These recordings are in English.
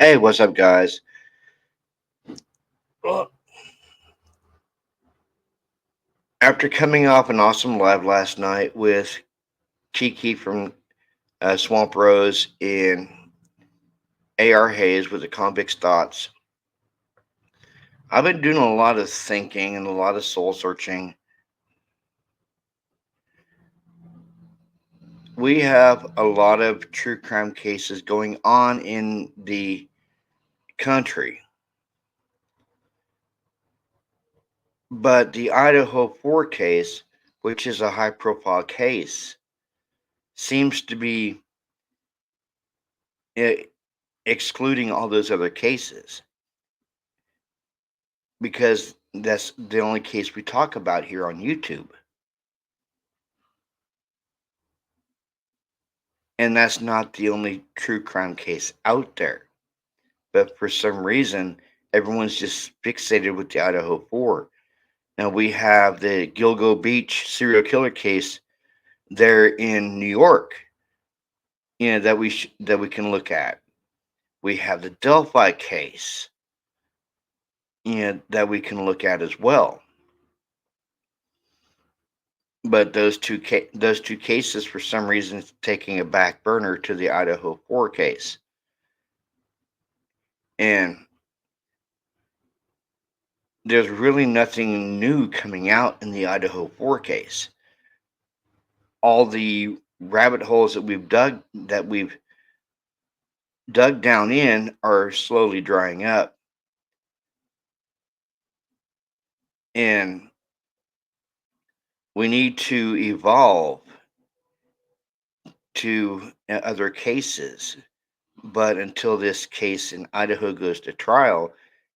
Hey, what's up, guys? Well, after coming off an awesome live last night with Kiki from Swamp Rose and AR Hayes with the Convict's Thoughts, I've been doing a lot of thinking and a lot of soul searching. We have a lot of true crime cases going on in the country, but the Idaho 4 case, which is a high profile case, seems to be eh, excluding all those other cases because that's the only case we talk about here on YouTube. And that's not the only true crime case out there. But for some reason, everyone's just fixated with the Idaho 4. Now we have the Gilgo Beach serial killer case there in New York, that we can look at. We have the Delphi case, that we can look at as well. But those two cases, for some reason, taking a back burner to the Idaho 4 case. And there's really nothing new coming out in the Idaho 4 case. All the rabbit holes that we've dug down in are slowly drying up, and we need to evolve to other cases. But until this case in Idaho goes to trial,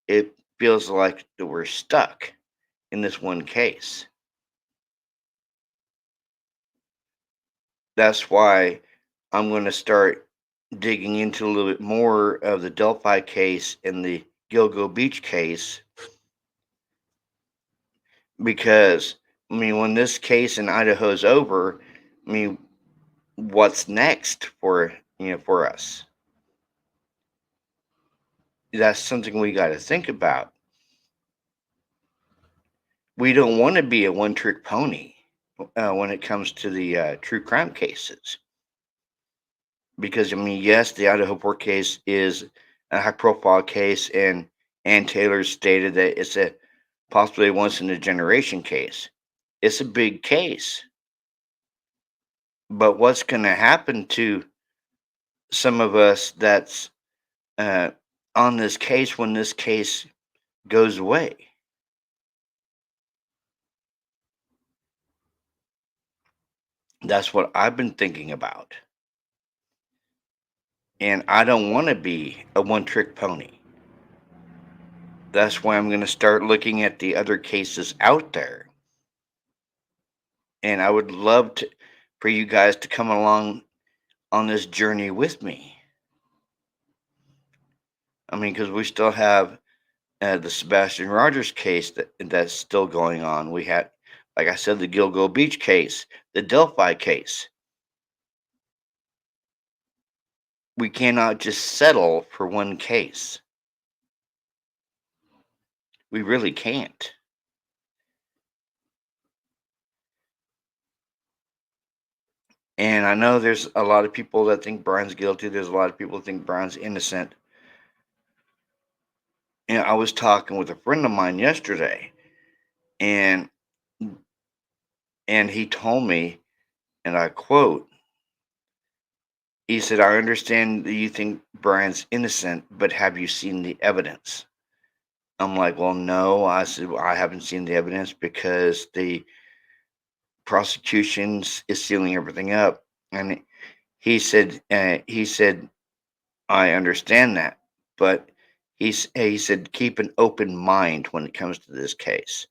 it feels like that we're stuck in this one case. That's why I'm going to start digging into a little bit more of the Delphi case and the Gilgo Beach case, because when this case in Idaho is over, I mean, what's next for us? That's something we got to think about. We don't want to be a one-trick pony when it comes to the true crime cases, because yes, the Idaho Port case is a high-profile case, and Ann Taylor stated that it's a possibly a once in a generation case. It's a big case, but what's going to happen to some of us that's uh, on this case when this case goes away? That's what I've been thinking about, and I don't want to be a one-trick pony. That's why I'm going to start looking at the other cases out there, and I would love to for you guys to come along on this journey with me. Because we still have the Sebastian Rogers case that's still going on. We had, like I said, the Gilgo Beach case, the Delphi case. We cannot just settle for one case. We really can't. And I know there's a lot of people that think Brian's guilty. There's a lot of people that think Brian's innocent. And I was talking with a friend of mine yesterday, and he told me, and I quote, he said, "I understand that you think Brian's innocent, but have you seen the evidence?" I'm like, "Well, no." I said, "Well, I haven't seen the evidence because the prosecution is sealing everything up." And he said, "I understand that, but he said keep an open mind when it comes to this case."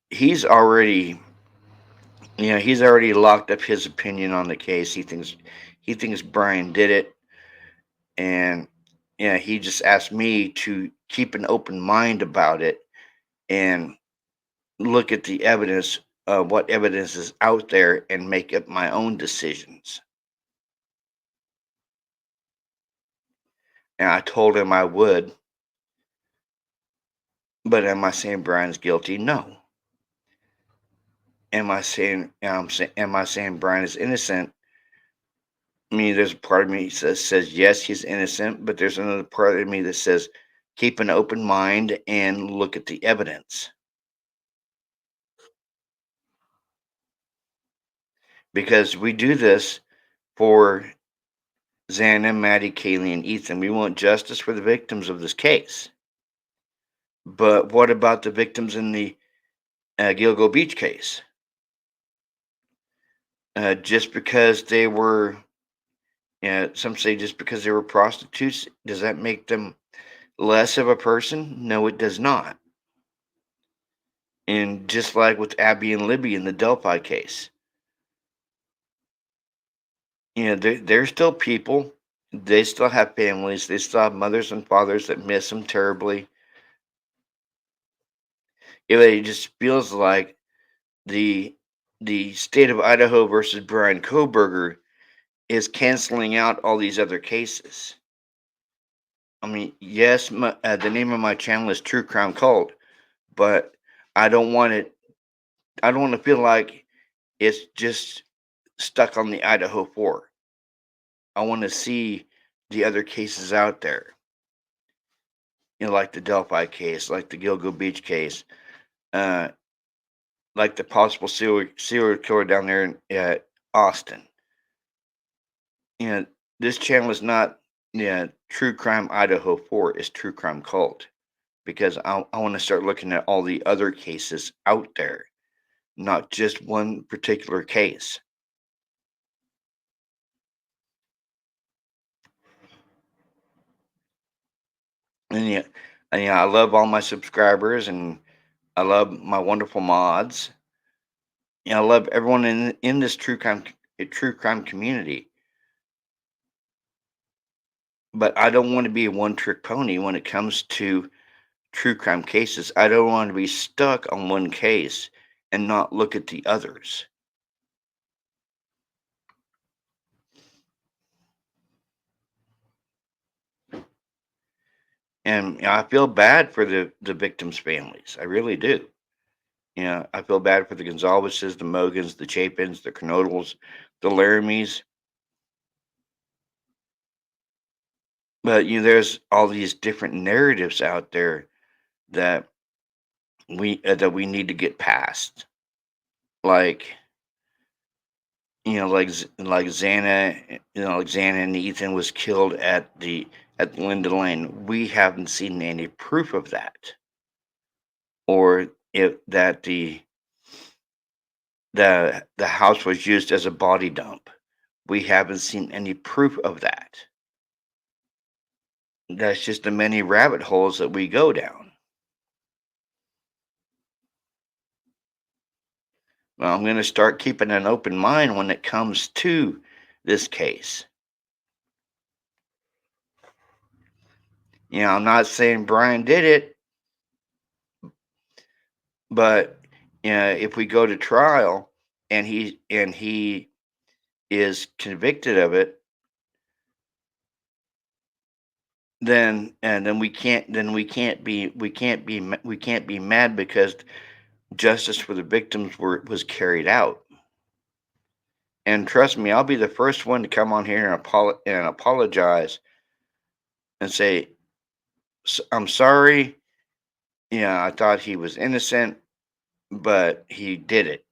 He's already, he's already locked up his opinion on the case. He thinks Brian did it, and he just asked me to keep an open mind about it and look at the evidence, what evidence is out there, and make up my own decisions. And I told him I would, but am I saying Brian's guilty? No. Am I saying Brian is innocent? I mean, there's a part of me says yes, he's innocent, but there's another part of me that says keep an open mind and look at the evidence. Because we do this for Xana, Maddie, Kaylee, and Ethan. We want justice for the victims of this case. But what about the victims in the Gilgo Beach case? Just because they were, some say just because they were prostitutes, does that make them less of a person? No, it does not. And just like with Abby and Libby in the Delphi case, they're still people. They still have families. They still have mothers and fathers that miss them terribly. It just feels like the the state of Idaho versus Brian Koberger is canceling out all these other cases. I mean, yes, the name of my channel is True Crime Cult, but I don't want it. I don't want to feel like it's just stuck on the Idaho 4. I want to see the other cases out there, like the Delphi case, like the Gilgo Beach case, uh, like the possible serial killer down there in Austin. This channel is not True Crime Idaho 4, is True Crime Cult, because I want to start looking at all the other cases out there, not just one particular case. And I love all my subscribers, and I love my wonderful mods. I love everyone in this true crime community. But I don't want to be a one trick pony when it comes to true crime cases. I don't want to be stuck on one case and not look at the others. And I feel bad for the victims' families. I really do. I feel bad for the Gonzaleses, the Mogans, the Chapins, the Knodels, the Laramies. But there's all these different narratives out there that we need to get past. Like like Xana, like Xana and Ethan was killed at Linda Lane. We haven't seen any proof of that, or if that the house was used as a body dump. We haven't seen any proof of that. That's just the many rabbit holes that we go down. Well, I'm going to start keeping an open mind when it comes to this case. I'm not saying Brian did it, but if we go to trial and he is convicted of it, then we can't be mad because justice for the victims was carried out. And trust me, I'll be the first one to come on here and apologize and say, I'm sorry. I thought he was innocent, but he did it.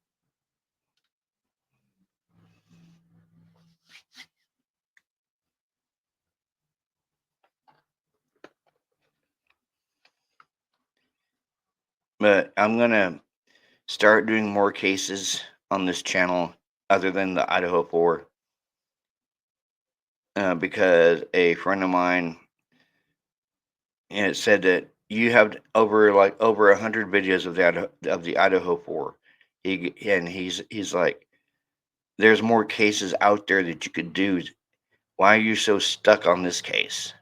But I'm going to start doing more cases on this channel other than the Idaho 4, because a friend of mine said that you have over 100 videos of the Idaho 4. He's like, there's more cases out there that you could do. Why are you so stuck on this case?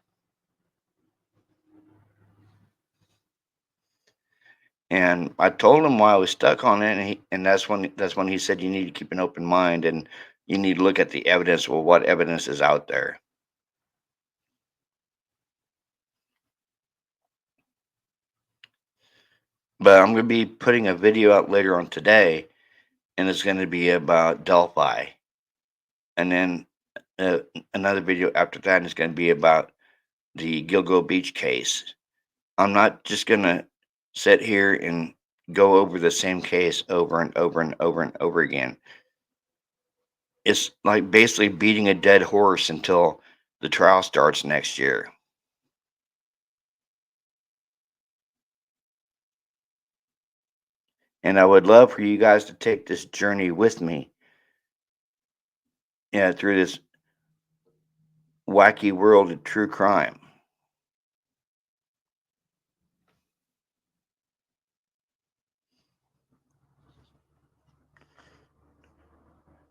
And I told him why I was stuck on it, and that's when he said you need to keep an open mind and you need to look at the evidence. Well, what evidence is out there? But I'm going to be putting a video out later on today, and it's going to be about Delphi. And then uh, another video after that is going to be about the Gilgo Beach case. I'm not just going to sit here and go over the same case over and over and over and over again. It's like basically beating a dead horse until the trial starts next year. And I would love for you guys to take this journey with me, yeah, through this wacky world of true crime.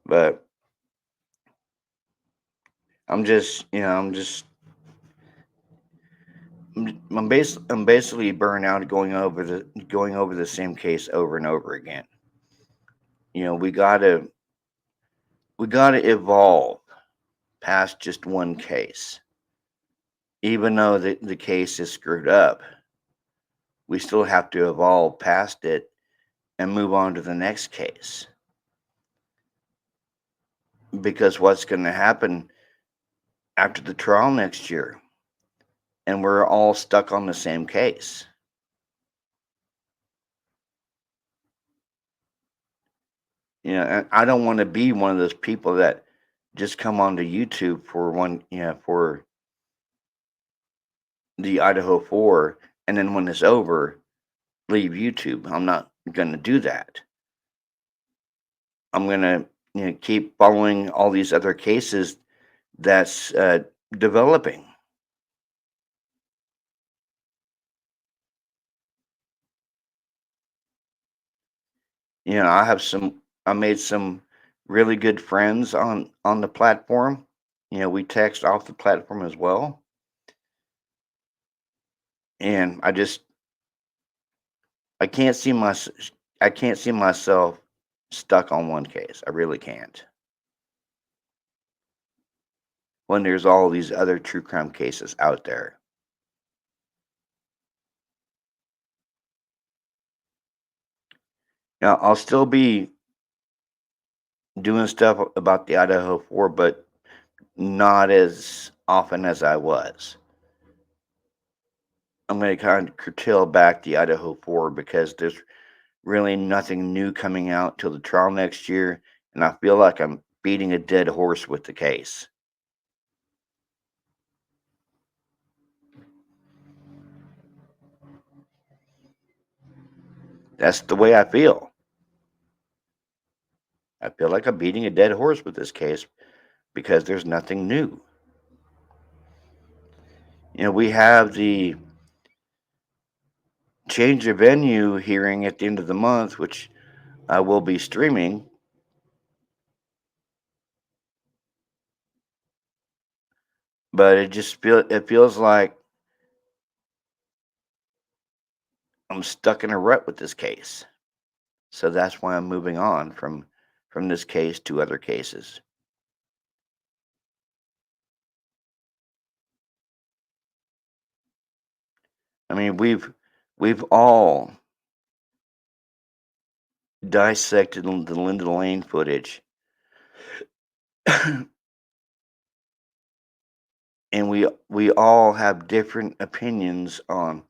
But I'm just, I'm basically burned out going over the same case over and over again. We gotta evolve past just one case. Even though the case is screwed up, we still have to evolve past it and move on to the next case. Because what's going to happen after the trial next year, and we're all stuck on the same case. And I don't want to be one of those people that just come onto YouTube for the Idaho 4, and then when it's over, leave YouTube. I'm not going to do that. I'm going to keep following all these other cases that's developing. I made some really good friends on the platform. We text off the platform as well, and I can't see my I can't see myself stuck on one case. I really can't. When there's all these other true crime cases out there. Now, I'll still be doing stuff about the Idaho 4, but not as often as I was. I'm going to kind of curtail back the Idaho 4 because there's really nothing new coming out till the trial next year, and I feel like I'm beating a dead horse with the case. That's the way I feel. I feel like I'm beating a dead horse with this case because there's nothing new. We have the change of venue hearing at the end of the month, which I will be streaming, but it feels like I'm stuck in a rut with this case. So that's why I'm moving on from this case to other cases. I mean, we've all dissected the Linda Lane footage, and we all have different opinions on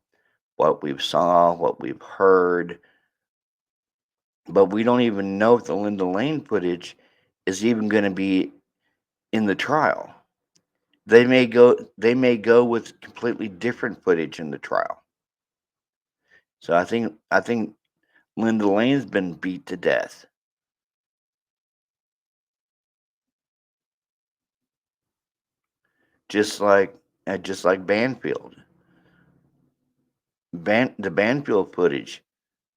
what we've saw, what we've heard, but we don't even know if the Linda Lane footage is even going to be in the trial. They may go with completely different footage in the trial. So I think Linda Lane's been beat to death. Just like Banfield. The Banfield footage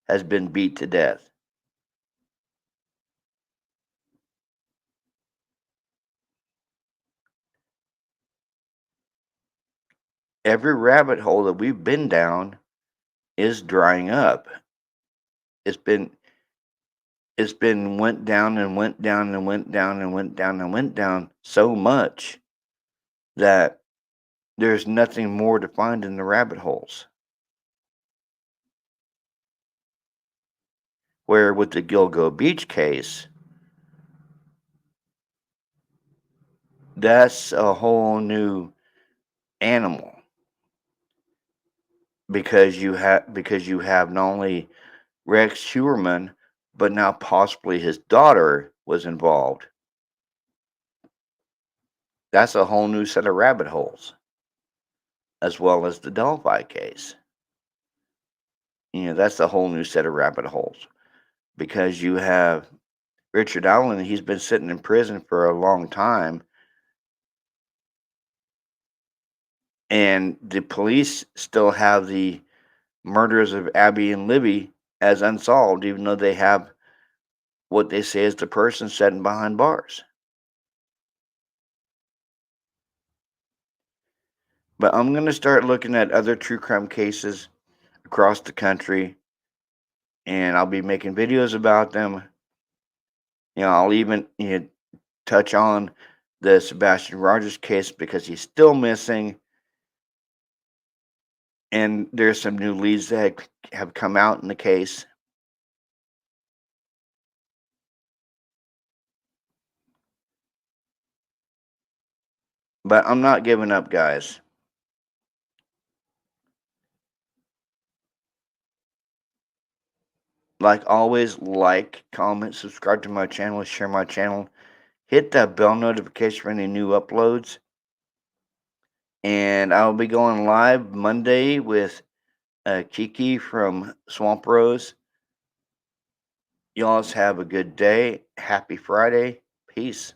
has been beat to death. Every rabbit hole that we've been down is drying up. It's been it's been went down and went down and went down and went down and went down so much that there's nothing more to find in the rabbit holes. Where with the Gilgo Beach case, that's a whole new animal because you have not only Rex Heuermann, but now possibly his daughter was involved. That's a whole new set of rabbit holes, as well as the Delphi case. That's a whole new set of rabbit holes because you have Richard Allen. He's been sitting in prison for a long time, and the police still have the murders of Abby and Libby as unsolved, even though they have what they say is the person sitting behind bars. But I'm going to start looking at other true crime cases across the country, and I'll be making videos about them. I'll even touch on the Sebastian Rogers case because he's still missing, and there's some new leads that have come out in the case. But I'm not giving up, guys. Like always, like, comment, subscribe to my channel, share my channel, hit that bell notification for any new uploads. And I'll be going live Monday with Kiki from Swamp Rose. Y'all have a good day. Happy Friday. Peace.